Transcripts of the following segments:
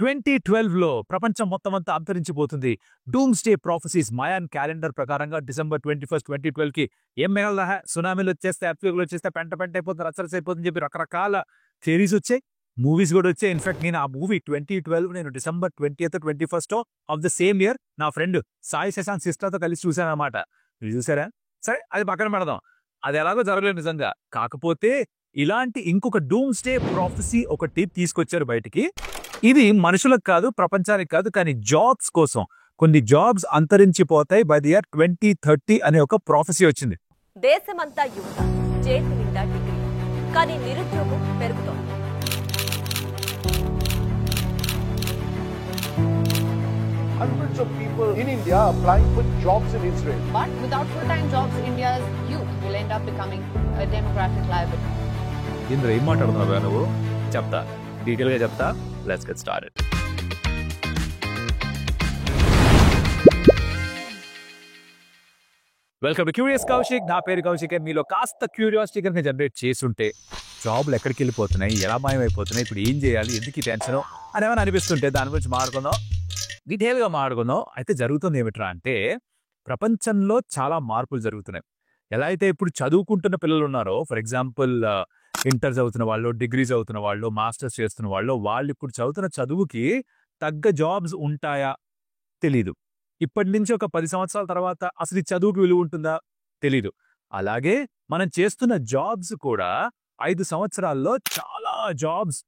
2012లో ప్రపంచం మొత్తం అంతా అంతరించిపోతుంది. డూమ్స్డే ప్రాఫెసీస్ మయాన్ క్యాలెండర్ ప్రకారంగా December 21, 2012కి ఏం మిగలదా, సునామీలు వచ్చేస్తే, ఎర్త్క్వేక్లు వచ్చేస్తే, పెంట అయిపోతుంది, రచ్చరచ్చ అయిపోతుంది చెప్పి రకరకాల థియరీస్ వచ్చాయి, మూవీస్ కూడా వచ్చాయి. ఇన్ఫాక్ట్ నేను ఆ మూవీ 2012 నేను December 20th, 21st of the same year నా ఫ్రెండ్ సాయి శశాంక్ సిస్టర్తో కలిసి చూశాను అనమాట. మీరు చూసారా? సరే, అది పక్కన పెడదాం. అది ఎలాగో జరగలేదు నిజంగా. కాకపోతే ఇలాంటి ఇంకొక డూమ్స్డే ప్రాఫెసీ ఒకటి తీసుకొచ్చారు బయటికి. ఇది మనుషులకు కాదు, ప్రపంచానికి కాదు, కానీ జాబ్స్ కోసం. కొన్ని జాబ్స్ అంతరించిపోతాయి బై ది ఇయర్ 2030 అనే ఒక ప్రాఫెసీ వచ్చింది. దేశమంతా యువత, చేతి నిండా డిగ్రీ, కానీ నిరుద్యోగం పెరుగుతోంది. Hundreds of people in India applying for jobs in Israel. But without full-time jobs, India's youth will end up becoming a demographic liability. ఇందులో ఏం మాట్లాడుతున్నావు నువ్వు? చెప్తా, డీటెయిల్గా చెప్తా. Let's get started. Welcome to curious Kaushik. నా పేరు కౌశిక్. మీలో కాస్త క్యూరియాసిటీ కనుక జనరేట్ చేస్తుంటే జాబ్లు ఎక్కడికి వెళ్ళిపోతున్నాయి, ఎలా మాయమైపోతున్నాయి, ఇప్పుడు ఏం చేయాలి, ఎందుకు టెన్షన్ అని ఏమైనా అనిపిస్తుంటే దాని గురించి మాట్లాడుకుందాం, డీటెయిల్గా మాట్లాడుకుందాం. అయితే జరుగుతుంది ఏమిట్రా అంటే, ప్రపంచంలో చాలా మార్పులు జరుగుతున్నాయి. ఎలా అయితే ఇప్పుడు చదువుకుంటున్న పిల్లలు ఉన్నారో, ఫర్ ఎగ్జాంపుల్ ఇంటర్ చదువుతున్న వాళ్ళు, డిగ్రీ చదువుతున్న వాళ్ళు, మాస్టర్స్ చేస్తున్న వాళ్ళు ఇప్పుడు చదువుతున్న చదువుకి తగ్గ జాబ్స్ ఉంటాయా తెలీదు. ఇప్పటి నుంచి ఒక 10 సంవత్సరాల తర్వాత అసలు ఈ చదువుకి విలువ ఉంటుందా తెలీదు. అలాగే మనం చేస్తున్న జాబ్స్ కూడా 5 సంవత్సరాల్లో చాలా జాబ్స్,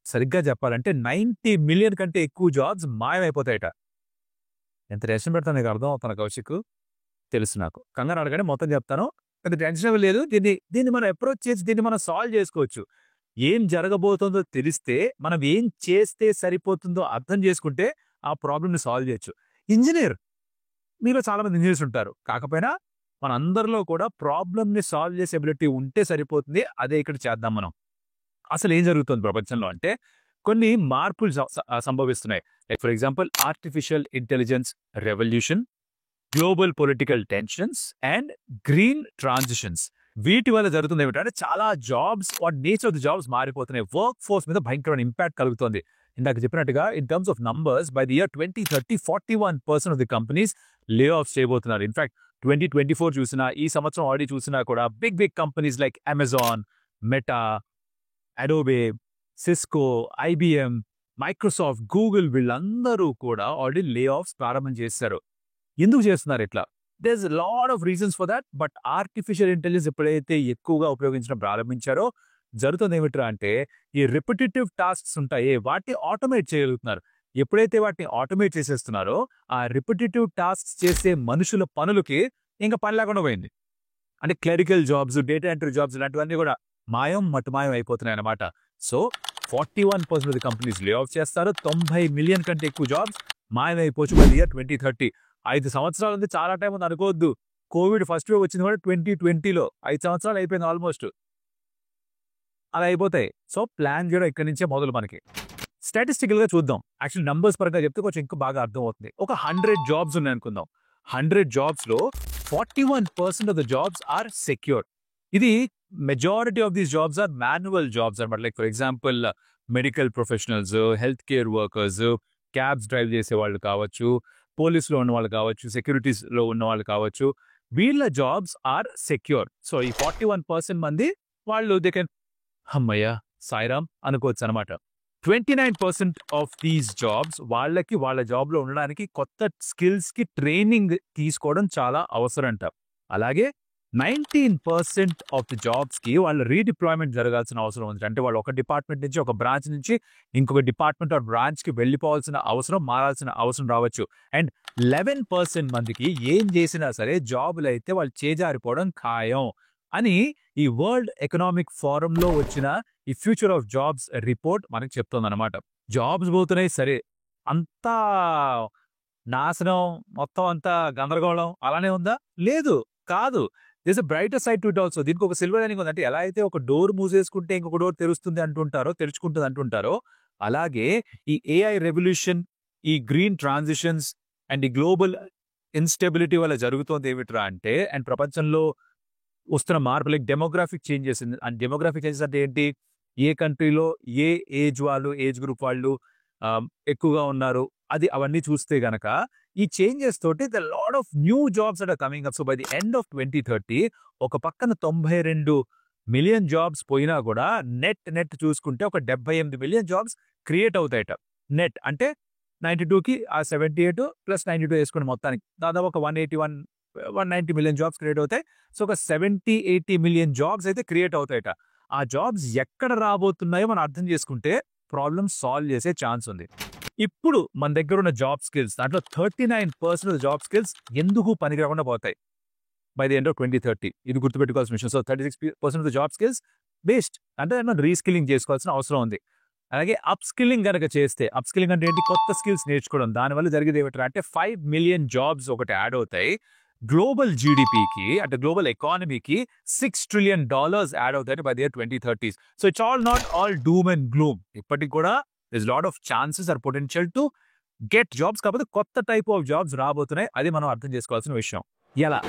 సరిగ్గా చెప్పాలంటే 90 మిలియన్ కంటే ఎక్కువ జాబ్స్ మాయమైపోతాయట. ఎంత టెన్షన్ పెడతాను నీకు అర్థం అవుతున్నా కౌశిక్? తెలుసు నాకు. కంగారు అడగనే మొత్తం చెప్తాను, పెద్ద టెన్షన్ లేదు. దీన్ని మనం అప్రోచ్ చేసి దీన్ని మనం సాల్వ్ చేసుకోవచ్చు. ఏం జరగబోతుందో తెలిస్తే, మనం ఏం చేస్తే సరిపోతుందో అర్థం చేసుకుంటే ఆ ప్రాబ్లమ్ని సాల్వ్ చేయొచ్చు. ఇంజనీర్, మీలో చాలా మంది ఇంజనీర్స్ ఉంటారు. కాకపోయినా మనందరిలో కూడా ప్రాబ్లమ్ని సాల్వ్ చేసే ఎబిలిటీ ఉంటే సరిపోతుంది. అదే ఇక్కడ చేద్దాం మనం. అసలు ఏం జరుగుతుంది ప్రపంచంలో అంటే, కొన్ని మార్పులు సంభవిస్తున్నాయి. Like for example artificial intelligence revolution, global political tensions and green transitions. వీటి వల్ల జరుగుతుంది ఏమిటంటే, చాలా jobs, what nature of the jobs మారిపోతున్నాయి. వర్క్ ఫోర్స్ మీద భయంకరమైన ఇంపాక్ట్ కలుగుతుంది. ఇందాక చెప్పినట్టుగా in terms of numbers by the year 2030 41% of the companies lay off చేయబోతున్నారు. ఇన్ఫాక్ట్ 2024 చూసినా, ఈ సంవత్సరం ఆల్రెడీ చూసినా కూడా big companies like Amazon, Meta, Adobe, Cisco, IBM, Microsoft, Google వీళ్ళందరూ కూడా ఆల్రెడీ లే ఆఫ్స్ ప్రారంభం చేశారు. ఎందుకు చేస్తున్నారు ఇట్లా? There is lot of reasons for that. But artificial intelligence ఎప్పుడైతే ఎక్కువగా ఉపయోగించడం ప్రారంభించారో జరుగుతుంది ఏమిట్రా అంటే, ఈ రిపిటేటివ్ టాస్క్స్ ఉంటాయి, వాటిని ఆటోమేట్ చేయగలుగుతున్నారు. ఎప్పుడైతే వాటిని ఆటోమేట్ చేసేస్తున్నారో, ఆ రిపిటేటివ్ టాస్క్స్ చేసే మనుషుల పనులకి ఇంకా పని లేకుండా పోయింది. అంటే clerical jobs, data entry jobs ఇలాంటివన్నీ కూడా మటుమాయం అయిపోతున్నాయి అన్నమాట. So 41% of the companies lay of చేస్తారు. 90 మిలియన్ కంటే ఎక్కువ జాబ్స్ మాయమైపోవచ్చు బై ది ఇయర్ 2030. 5 సంవత్సరాలు ఉంది, చాలా టైం ఉంది అనుకోవద్దు. కోవిడ్ ఫస్ట్ వేవ్ వచ్చింది కూడా 2020లో. 5 సంవత్సరాలు అయిపోయింది ఆల్మోస్ట్. అలా అయిపోతాయి. సో ప్లాన్ చేయడం ఇక్కడి నుంచే మొదలు. మనకి స్టాటిస్టికల్గా చూద్దాం. యాక్చువల్లీ నంబర్స్ పరంగా చెప్తే కొంచెం ఇంకా బాగా అర్థం అవుతుంది. ఒక 100 జాబ్స్ ఉన్నాయి అనుకుందాం. 100 జాబ్స్లో 41% of the jobs are secure. ఇది majority of these jobs are manual jobs అనమాట. Like for example medical professionals, health care workers, cabs drive చేసే వాళ్ళు కావచ్చు, పోలీసులో ఉన్న వాళ్ళు కావచ్చు, సెక్యూరిటీస్లో ఉన్న వాళ్ళు కావచ్చు, వీళ్ళ జాబ్స్ ఆర్ సెక్యూర్. సో ఈ 41% మంది వాళ్ళు దే కెన్ అమ్మయ్య సాయిరామ్ అనుకోవచ్చు అనమాట. 29% ఆఫ్ దీస్ జాబ్స్ వాళ్ళకి వాళ్ళ జాబ్లో ఉండడానికి కొత్త స్కిల్స్కి ట్రైనింగ్ తీసుకోవడం చాలా అవసరం అంట. అలాగే 19% ఆఫ్ ది జాబ్స్కి వాళ్ళ రీడిప్లాయ్మెంట్ జరగాల్సిన అవసరం ఉంది. అంటే వాళ్ళు ఒక డిపార్ట్మెంట్ నుంచి, ఒక బ్రాంచ్ నుంచి ఇంకొక డిపార్ట్మెంట్ ఆర్ బ్రాంచ్కి వెళ్ళిపోవాల్సిన అవసరం, మారాల్సిన అవసరం రావచ్చు. అండ్ 11% మందికి ఏం చేసినా సరే జాబులు అయితే వాళ్ళు చేజారిపోవడం ఖాయం అని ఈ వరల్డ్ ఎకనామిక్ ఫోరంలో వచ్చిన ఈ ఫ్యూచర్ ఆఫ్ జాబ్స్ రిపోర్ట్ మనకి చెప్తుంది అనమాట. జాబ్స్ పోతున్నాయి సరే, అంతా నాశనం, మొత్తం అంతా గందరగోళం అలానే ఉందా? లేదు, కాదు. This a brighter side to it also. దీనికి ఒక సిల్వర్ లైనింగ్ ఉంది. అంటే ఎలా అయితే ఒక డోర్ మూసేసుకుంటే ఇంకొక డోర్ తెరుస్తుంది అంటుంటారో, తెరుచుకుంటుంది అంటుంటారో, అలాగే ఈ AI రెవల్యూషన్, ఈ గ్రీన్ ట్రాన్సిషన్స్ అండ్ ఈ గ్లోబల్ ఇన్స్టెబిలిటీ వల్ల జరుగుతోంది ఏమిట్రా అంటే, అండ్ ప్రపంచంలో వస్తున్న మార్పు like demographic changes. And demographic changes అంటే ఏంటి? ఏ కంట్రీలో ఏ ఏజ్ గ్రూప్ వాళ్ళు ఎక్కువగా ఉన్నారు. అవన్నీ చూస్తే గనక ఈ చేంజెస్ తోటి the lot of new jobs are coming up. So by the end of 2030 ఒక పక్కన 92 మిలియన్ జాబ్స్ పోయినా కూడా నెట్ చూసుకుంటే ఒక 78 మిలియన్ జాబ్స్ క్రియేట్ అవుతాయట. నెట్ అంటే 92కి ఆ 78 ప్లస్ 92 వేసుకుని మొత్తానికి దాదాపు ఒక 190 మిలియన్ జాబ్స్ క్రియేట్ అవుతాయి. సో ఒక 70-80 మిలియన్ జాబ్స్ అయితే క్రియేట్ అవుతాయట. ఆ జాబ్స్ ఎక్కడ రాబోతున్నాయో మనం అర్థం చేసుకుంటే ప్రాబ్లమ్ సాల్వ్ చేసే ఛాన్స్ ఉంది. ఇప్పుడు మన దగ్గర ఉన్న జాబ్ స్కిల్స్ దాంట్లో 39% జాబ్ స్కిల్స్ ఎందుకు పనికిరాకుండా పోతాయి బై ది ఎండ్ ఆఫ్ 2030. ఇది గుర్తుపెట్టుకోవాల్సిన విషయం. సో 36% జాబ్ స్కిల్స్ వేస్ట్, అంటే మనం రీస్కిల్లింగ్ చేసుకోవాల్సిన అవసరం ఉంది. అలాగే అప్ స్కిల్లింగ్ కనుక చేస్తే, అప్ స్కిల్లింగ్ అంటే ఏంటి? కొత్త స్కిల్స్ నేర్చుకోవడం. దానివల్ల జరిగేది ఏమిటంటే అంటే 5 మిలియన్ జాబ్స్ ఒకటి యాడ్ అవుతాయి. గ్లోబల్ జీడిపికి అంటే గ్లోబల్ ఎకానమీకి $6 trillion యాడ్ అవుతాయి by the year 2030. So it's not all doom and gloom. ఇప్పటికి కూడా there's lot of chances or potential to get jobs. కాకపోతే కొత్త టైప్ ఆఫ్ జాబ్స్ రాబోతున్నాయి. అది మనం అర్థం చేసుకోవాల్సిన విషయం. ఎలా?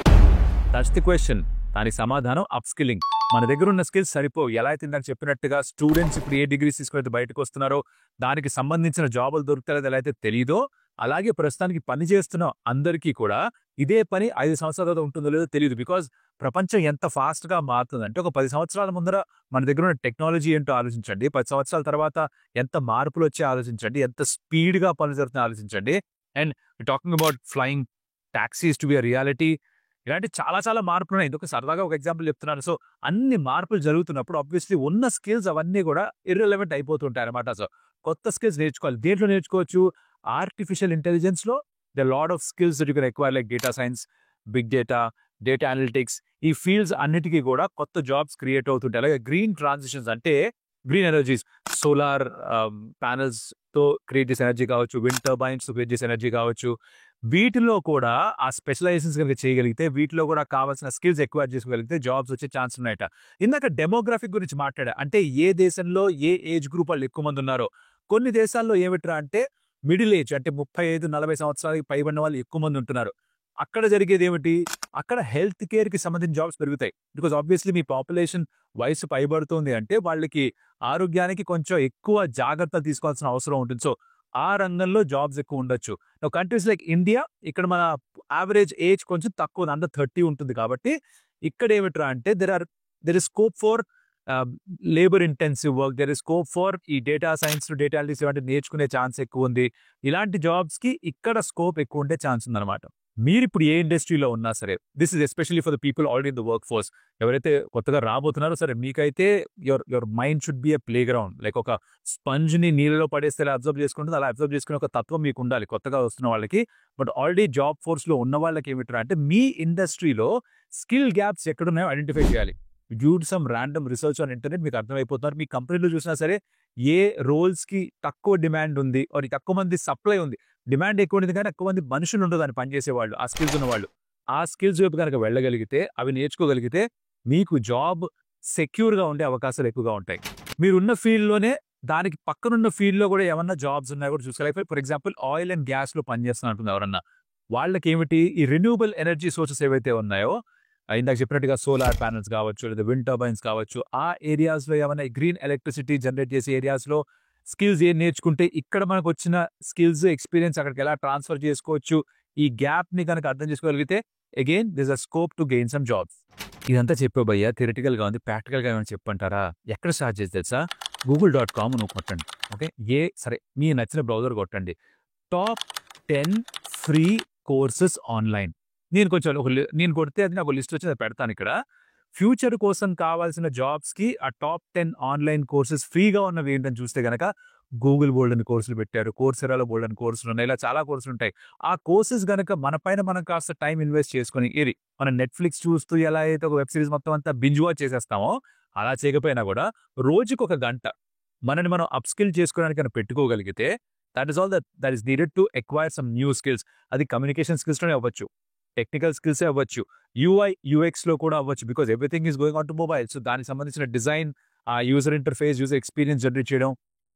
That's the question. దానికి సమాధానం అప్ స్కిల్లింగ్. మన దగ్గర ఉన్న స్కిల్స్ సరిపోవు. ఎలా అయితే ఇందాక చెప్పినట్టుగా స్టూడెంట్స్ ఇప్పుడు ఏ డిగ్రీస్ తీసుకుని బయటకు వస్తున్నారో దానికి సంబంధించిన జాబులు దొరుకుతారో ఎలా అయితే తెలియదో, అలాగే ప్రస్తుతానికి పని చేస్తున్న అందరికీ కూడా ఇదే పని 5 సంవత్సరాల తర్వాత ఉంటుందో లేదో తెలియదు. బికాజ్ ప్రపంచం ఎంత ఫాస్ట్ గా మారుతుందంటే ఒక 10 సంవత్సరాల ముందర మన దగ్గర ఉన్న టెక్నాలజీ ఏంటో ఆలోచించండి. 10 సంవత్సరాల తర్వాత ఎంత మార్పులు వచ్చి ఆలోచించండి. ఎంత స్పీడ్ గా పనులు జరుగుతున్నాయో ఆలోచించండి. And talking about flying taxis to be a reality, ఇలాంటి చాలా మార్పులు ఉన్నాయి. ఇదొక సరదాగా ఒక ఎగ్జాంపుల్ చెప్తున్నాను. సో అన్ని మార్పులు జరుగుతున్నప్పుడు ఆబ్వియస్లీ ఉన్న స్కిల్స్ అవన్నీ కూడా ఇర్రెలవెంట్ అయిపోతుంటాయి అనమాట. సో కొత్త స్కిల్స్ నేర్చుకోవాలి. దేంట్లో నేర్చుకోవచ్చు? ఆర్టిఫిషియల్ ఇంటెలిజెన్స్ లో the lot of skills that you can acquire like data science, big data, data analytics. ఈ ఫీల్డ్స్ అన్నిటికీ కూడా కొత్త జాబ్స్ క్రియేట్ అవుతుంటాయి. అలాగే గ్రీన్ ట్రాన్సిషన్స్ అంటే గ్రీన్ ఎనర్జీస్, సోలార్ ప్యానల్స్ తో క్రియేట్ చేసే ఎనర్జీ కావచ్చు, విండ్ టర్బైన్స్ తో క్రియేట్ చేసే ఎనర్జీ కావచ్చు. వీటిలో కూడా ఆ స్పెషలైజేషన్స్ కనుక చేయగలిగితే, వీటిలో కూడా కావాల్సిన స్కిల్స్ ఎక్వైర్ చేసుకోగలిగితే జాబ్స్ వచ్చే ఛాన్స్ ఉన్నాయట. ఇందాక డెమోగ్రఫిక్ గురించి మాట్లాడా. అంటే ఏ దేశంలో ఏ ఏజ్ గ్రూప్ వాళ్ళు ఎక్కువ మంది ఉన్నారో. కొన్ని దేశాల్లో ఏమిట్రా అంటే మిడిల్ ఏజ్ అంటే 35-40 సంవత్సరాలకి పైబడిన వాళ్ళు ఎక్కువ మంది ఉంటున్నారు. అక్కడ జరిగేది ఏమిటి? అక్కడ హెల్త్ కేర్ కి సంబంధించిన జాబ్స్ పెరుగుతాయి. బికాజ్ ఆబ్వియస్లీ మీ పాపులేషన్ వయసు పైబడుతుంది అంటే వాళ్ళకి ఆరోగ్యానికి కొంచెం ఎక్కువ జాగ్రత్తలు తీసుకోవాల్సిన అవసరం ఉంటుంది. సో ఆ రంగంలో జాబ్స్ ఎక్కువ ఉండొచ్చు. కంట్రీస్ లైక్ ఇండియా, ఇక్కడ మన యావరేజ్ ఏజ్ కొంచెం తక్కువ, అండర్ 30 ఉంటుంది. కాబట్టి ఇక్కడ ఏమిట్రా అంటే there is scope for labour intensive work, there is scope for ఈ డేటా సైన్స్, డేటా అనలిటిక్స్ ఇలాంటి నేర్చుకునే ఛాన్స్ ఎక్కువ ఉంది. ఇలాంటి జాబ్స్ కి ఇక్కడ స్కోప్ ఎక్కువ ఉండే ఛాన్స్ ఉందన్నమాట. మీరు ఇప్పుడు ఏ ఇండస్ట్రీలో ఉన్నా సరే, this is especially for the people already in the work force. ఎవరైతే కొత్తగా రాబోతున్నారో సరే, మీకైతే your mind should be a play ground. Like ఒక స్పంజ్ ని నీళ్ళలో పడేస్తే ఎలా అబ్జర్వ్ చేసుకుంటుంది, అలా అబ్జర్వ్ చేసుకునే ఒక తత్వం మీకు ఉండాలి కొత్తగా వస్తున్న వాళ్ళకి. బట్ ఆల్రెడీ జాబ్ ఫోర్స్ లో ఉన్న వాళ్ళకి ఏమిటంటే అంటే మీ ఇండస్ట్రీలో స్కిల్ గ్యాప్స్ ఎక్కడున్నాయో ఐడెంటిఫై చేయాలి. Dude some random research on internet మీకు అర్థమైపోతున్నారు. మీ కంపెనీలో చూసినా సరే ఏ రోల్స్ కి తక్కువ డిమాండ్ ఉంది, or తక్కువ మంది సప్లై ఉంది. డిమాండ్ ఎక్కువ ఉంది కానీ ఎక్కువ మంది మనుషులు ఉండదు దాన్ని పనిచేసే వాళ్ళు, ఆ స్కిల్స్ ఉన్న వాళ్ళు. ఆ స్కిల్స్ వైపు కనుక వెళ్ళగలిగితే, అవి నేర్చుకోగలిగితే మీకు జాబ్ సెక్యూర్ గా ఉండే అవకాశాలు ఎక్కువగా ఉంటాయి. మీరున్న ఫీల్డ్ లోనే దానికి పక్కనున్న ఫీల్డ్ లో కూడా ఏమన్నా జాబ్స్ ఉన్నాయో కూడా చూసుకోవాలి. For example oil and gas లో పనిచేస్తున్నట్టుంది ఎవరన్నా, వాళ్ళకి ఏమిటి ఈ రెన్యూబుల్ ఎనర్జీ సోర్సెస్ ఏవైతే ఉన్నాయో, ఇందాక చెప్పినట్టుగా సోలార్ ప్యానల్స్ కావచ్చు, లేదా విండ్ టర్బైన్స్ కావచ్చు, ఆ ఏరియాస్ లో ఏమైనా గ్రీన్ ఎలక్ట్రిసిటీ జనరేట్ చేసే ఏరియాస్ లో స్కిల్స్ ఏం నేర్చుకుంటే ఇక్కడ మనకు వచ్చిన స్కిల్స్ ఎక్స్పీరియన్స్ అక్కడికి ఎలా ట్రాన్స్ఫర్ చేసుకోవచ్చు, ఈ గ్యాప్ ని కనుక అర్థం చేసుకోగలిగితే again this a scope to gain some jobs. ఇదంతా చెప్పే భయ్యా థియరిటికల్ గా ఉంది. ప్రాక్టికల్ గా ఏమైనా చెప్పంటారా? ఎక్కడ స్టార్ట్ చేసి తెలుసా? google.com నువ్వు కొట్టండి. ఓకే, సరే మీ నచ్చిన బ్రౌజర్ కొట్టండి. Top 10 free courses online. నేను కొడితే అది నాకు లిస్ట్ వచ్చి పెడతాను ఇక్కడ. ఫ్యూచర్ కోసం కావాల్సిన జాబ్స్ కి ఆ టాప్ 10 ఆన్లైన్ కోర్సెస్ ఫ్రీగా ఉన్నవి ఏంటని చూస్తే గనక గూగుల్ బోల్డ్ అని కోర్సులు పెట్టారు, కోర్సెరాలో బోల్డ్ అని కోర్సులు ఉన్నాయి, ఇలా చాలా కోర్సులు ఉంటాయి. ఆ కోర్సెస్ గనక మన పైన మనం కాస్త టైం ఇన్వెస్ట్ చేసుకుని, మనం నెట్ఫ్లిక్స్ చూస్తూ ఎలా అయితే ఒక వెబ్ సిరీస్ మొత్తం అంతా బింజ్ వాచ్ చేసేస్తామో అలా చేయకపోయినా కూడా రోజుకి 1 గంట మనని మనం అప్ స్కిల్ చేసుకోవడానికి పెట్టుకోగలిగితే that is all that is needed to acquire some new skills. అది కమ్యూనికేషన్ స్కిల్స్ లోనే అవ్వచ్చు, టెక్నికల్ స్కిల్సే అవ్వచ్చు, యూఎక్స్ లో కూడా అవ్వచ్చు. Because everything is going on to mobile. So దానికి సంబంధించిన డిజైన్, ఆ user interface, user experience generate చేయడం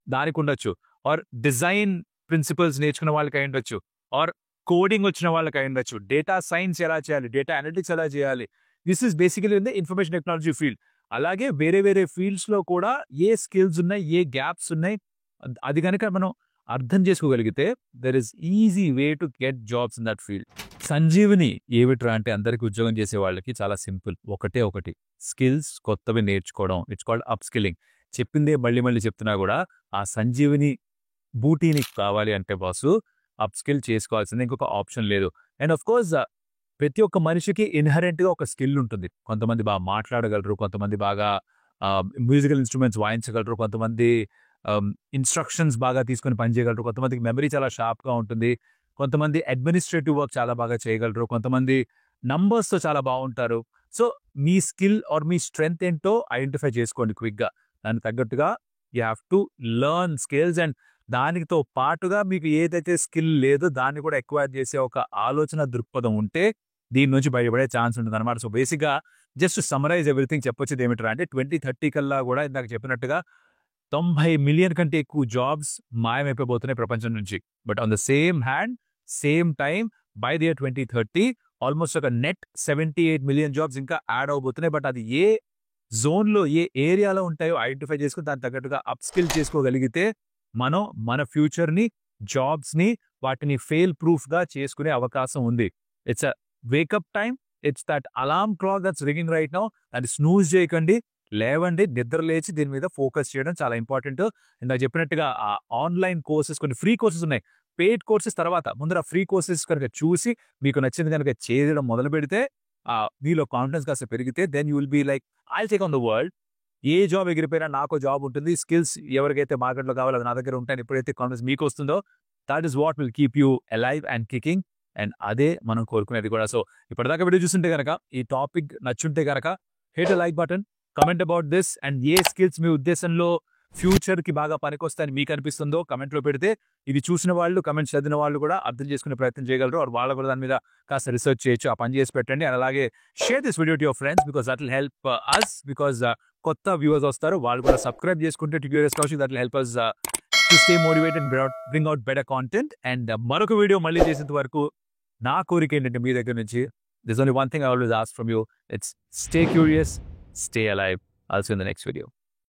దానికి ఉండొచ్చు. ఆర్ డిజైన్ ప్రిన్సిపల్స్ నేర్చుకున్న వాళ్ళకి అయి ఉండొచ్చు, ఆర్ కోడింగ్ వచ్చిన వాళ్ళకి అయి ఉండొచ్చు, డేటా సైన్స్ ఎలా చేయాలి, డేటా అనలిటిక్స్ ఎలా చేయాలి. This is basically in the information technology field. అలాగే వేరే ఫీల్డ్స్ లో కూడా ఏ స్కిల్స్ ఉన్నాయి, ఏ గ్యాప్స్ ఉన్నాయి, అది కనుక మనం అర్థం చేసుకోగలిగితే there is easy way to get jobs in that field. Sanjeevani ఏమిట్రా అంటే అందరికి ఉద్యోగం చేసే వాళ్ళకి చాలా సింపుల్. ఒకటి స్కిల్స్ కొత్తవి నేర్చుకోవడం. It's called up skilling. చెప్పిందే మళ్ళీ మళ్ళీ చెప్తున్నా కూడా ఆ సంజీవని బూటీని కావాలి అంటే బాసు అప్ స్కిల్ చేసుకోవాల్సింది, ఇంకొక ఆప్షన్ లేదు. అండ్ ఆఫ్ కోర్స్ ప్రతి ఒక్క మనిషికి ఇన్హరెంట్ గా ఒక స్కిల్ ఉంటుంది. కొంతమంది బాగా మాట్లాడగలరు, కొంతమంది బాగా మ్యూజికల్ ఇన్స్ట్రుమెంట్స్ వాయించగలరు, కొంతమంది ఇన్స్ట్రక్షన్స్ బాగా తీసుకొని పనిచేయగలరు, కొంతమందికి మెమరీ చాలా షార్ప్ గా ఉంటుంది, కొంతమంది అడ్మినిస్ట్రేటివ్ వర్క్ చాలా బాగా చేయగలరు, కొంతమంది నంబర్స్ తో చాలా బాగుంటారు. సో మీ స్కిల్ ఆర్ మీ స్ట్రెంగ్త్ ఏంటో ఐడెంటిఫై చేసుకోండి క్విక్ గా. దానికి తగ్గట్టుగా you have to learn skills. And దానితో పాటుగా మీకు ఏదైతే స్కిల్ లేదో దాన్ని కూడా ఎక్వైర్ చేసే ఒక ఆలోచన దృక్పథం ఉంటే దీని నుంచి బయటపడే ఛాన్స్ ఉంటుంది అనమాట. సో బేసిక్గా జస్ట్ సమరైజ్ ఎవ్రీథింగ్ చెప్పొచ్చేది ఏమిటంటే అంటే 2030 కల్లా కూడా ఇందాక చెప్పినట్టుగా 90 మిలియన్ కంటే ఎక్కువ జాబ్స్ మాయమైపోతున్నాయి ప్రపంచం నుంచి. But on the same hand same time by the year 2030 almost ఒక నెట్ 78 మిలియన్ జాబ్స్ ఇంకా యాడ్ అవబోతున్నాయి. బట్ అది ఏ జోన్లో ఏ ఏరియాలో ఉంటాయో ఐడెంటిఫై చేసుకుని దానికి తగ్గట్టుగా అప్ స్కిల్ చేసుకోగలిగితే మనం మన ఫ్యూచర్ని జాబ్స్ని వాటిని ఫెయిల్ ప్రూఫ్గా చేసుకునే అవకాశం ఉంది. It's a wake up time. It's that alarm clock that's ringing right now. దాన్ని స్నూజ్ చేయకండి, లేవండి, నిద్ర లేచి దీని మీద ఫోకస్ చేయడం చాలా ఇంపార్టెంట్. ఇందాక చెప్పినట్టుగా ఆ ఆన్లైన్ కోర్సెస్, కొన్ని ఫ్రీ కోర్సెస్ ఉన్నాయి, పెయిడ్ కోర్సెస్ తర్వాత ముందర ఫ్రీ కోర్సెస్ కనుక చూసి మీకు నచ్చింది కనుక చేయడం మొదలు పెడితే మీలో కాన్ఫిడెన్స్ కాస్త పెరిగితే then you will be like I'll take on the world. ఏ జాబ్ ఎగిరిపోయినా నాకు జాబ్ ఉంటుంది, స్కిల్స్ ఎవరికైతే మార్కెట్లో కావాలో అది నా దగ్గర ఉంటాయని ఎప్పుడైతే కాన్ఫిడెన్స్ మీకు వస్తుందో that is what will keep you alive and kicking. And అదే మనం కోరుకునేది కూడా. సో ఇప్పటిదాకా వీడియో చూస్తుంటే కనుక ఈ టాపిక్ నచ్చుంటే కనుక hit a like button, comment about this. And ఏ స్కిల్స్ మీ ఉద్దేశంలో ఫ్యూచర్ కి బాగా పనికొస్తాయని మీకు అనిపిస్తుందో కమెంట్ లో పెడితే ఇది చూసిన వాళ్ళు, కమెంట్స్ చదివిన వాళ్ళు కూడా అర్థం చేసుకునే ప్రయత్నం చేయగలరు. వాళ్ళు కూడా దాని మీద కాస్త రీసెర్చ్ చేయొచ్చు. ఆ పని చేసి పెట్టండి. అండ్ అలాగే share this video to your friends because that will help us. Because కొత్త వ్యూవర్స్ వస్తారు, వాళ్ళు కూడా సబ్స్క్రైబ్ చేసుకుంటే to curious Kaushik, that will help us to stay motivated, bring out better content. And మరొక వీడియో మళ్ళీ చేసేంత వరకు నా కోరిక ఏంటంటే మీ దగ్గర నుంచి there's only one thing I always ask from you. It's stay curious, stay alive. I'll see you in the next video.